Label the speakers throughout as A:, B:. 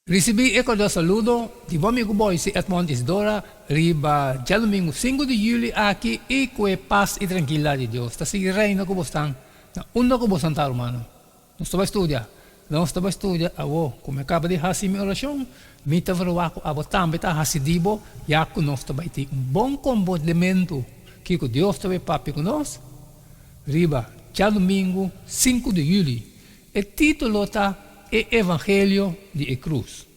A: Recebi e cordial saludo di bom amigo Boise Edmond Isidora, riba dia domingo 5 de julho aqui e com a paz e tranquilidade de Deus. Está seguindo reino com você, na onda com você, humano. Não estou a estudar, não estou a estudar, como acaba de fazer minha oração, me está verwako a botar, está hasidibo, já que nós estamos a ter bom comportamento que Deus está a papi conosco, riba dia domingo 5 de julho. O título está e Evangelho de Cruz.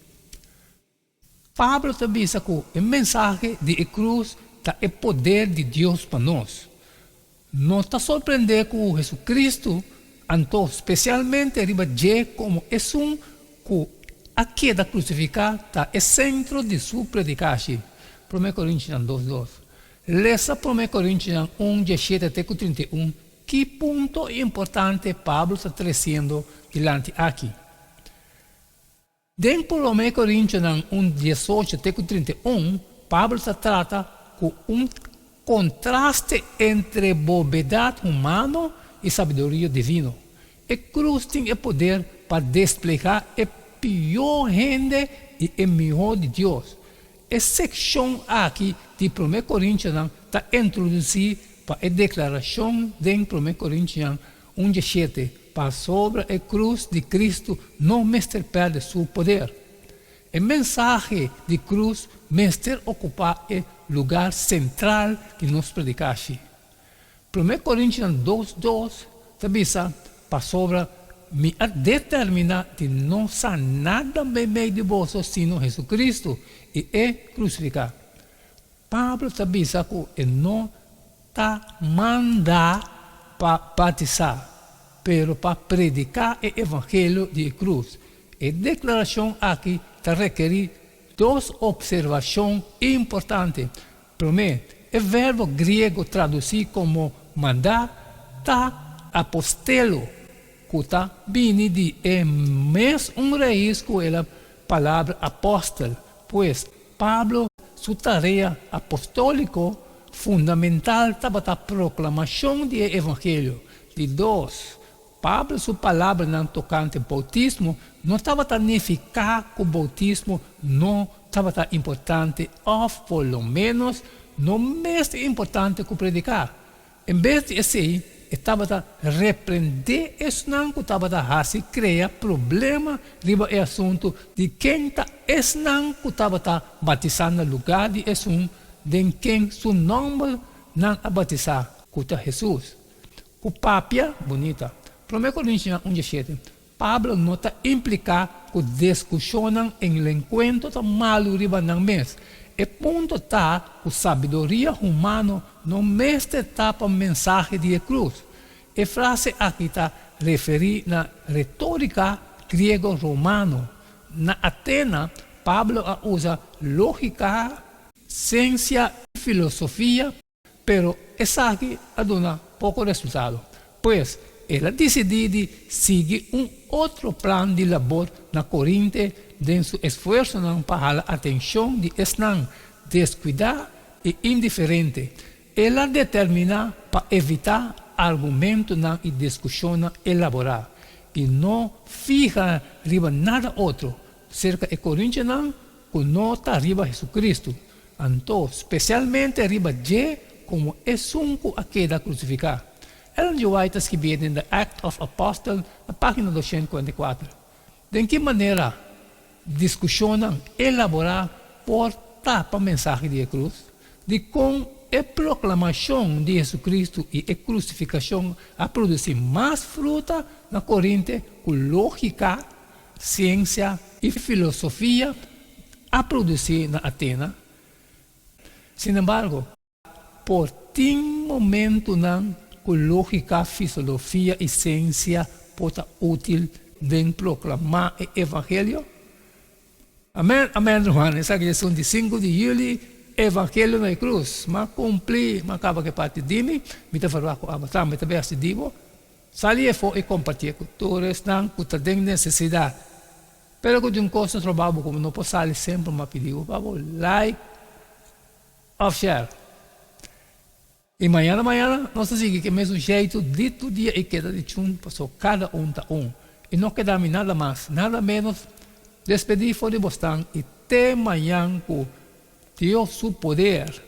A: Pablo também sacou a mensagem de cruz da o poder de Deus para nós. Não está surpreendendo com Jesus Cristo, então, especialmente riba de como é um que a queda crucificada está é centro de sua predicação. 1 Coríntios 2:2. Lesa 1 Coríntios 1:17-31. Que ponto importante Pablo está trazendo diante aqui? Dentro de 1 Coríntios 1:18-31, Pablo se trata com contraste entre bobedade humana e sabedoria divina. A cruz tem o poder para desplegar a pior rende e o melhor de Deus. A seção aqui de 1 Coríntios está introduzida para a declaração de 1 Coríntios 1:17. Para sobre a cruz de Cristo não mestre perde seu poder. A mensagem de cruz mestre ocupa o lugar central que nos predicasse. 1 Coríntios 2:2 também para sobre me determina de não ser nada meio de você sino Jesus Cristo e é crucificado. Pablo também que não está mandado para batizar, pero para predicar o Evangelho de cruz. A declaração aqui está requerir duas observações importantes. Primeiro, o verbo grego traduzido como mandar está apostelo, que está vindo de mesmo raiz com a palavra apóstolo, pois Pablo, sua tarefa apostólica fundamental estava a proclamação do Evangelho. De dois, Pablo, sua palavra não tocante ao bautismo, não estava a significar que o bautismo não estava tão importante, ou pelo menos não mais importante que predicar. Em vez de assim, estava a repreender isso não que estava a fazer, criar problema riba o assunto de quem está isso não que estava a batizar no lugar de assunto, de quem seu nome não a batizar, que está Jesus. O papia bonita. 1 Coríntios 1:17. Pablo não está implicado que discussionam em encontro da malo riba não mês. E ponto está que a sabedoria humana não mestre está para a mensagem de cruz. A frase aqui está referida na retórica grego-romano. Na Atena, Pablo usa lógica, ciência e filosofia, pero essa aqui dá pouco resultado, pois ela decidiu seguir outro plano de labor na Coríntia, em seu esforço para a atenção de esnan descuidar e indiferente. Ela determina para evitar argumentos e discussão elaborar e não fija riba nada outro cerca de Coríntios que não está riba Jesus Cristo. Então, especialmente riba de como é sunco a queda crucificada. Ellen G. White escreveu em The Act of Apostle, na página 254. De que maneira discussionam, elaborar, portar para a mensagem de cruz, de com a proclamação de Jesus Cristo e a crucificação a produzir mais fruta na Coríntia, com lógica, ciência e filosofia a produzir na Atena. Sin embargo, por tem momento não que lógica, filosofia e ciência pode ser útil em proclamar o Evangelho? Amém, amém, irmão. Essa questão de 5 de julho, Evangelho na cruz. Mas cumprir, mas acaba que parte de mim, me está falando com a batalha, me está bem assistivo. Salir fora e compartilhar com todos, não que tem necessidade. Pero que de um curso de trabalho, como não posso sair sempre, me pediu, por favor, like, ou share. E amanhã, nós seguimos que mesmo jeito, dito dia e queda de chum, passou cada tá um. E não queda nada mais, nada menos Despedir foi de bostão e até amanhã com Deus, seu poder,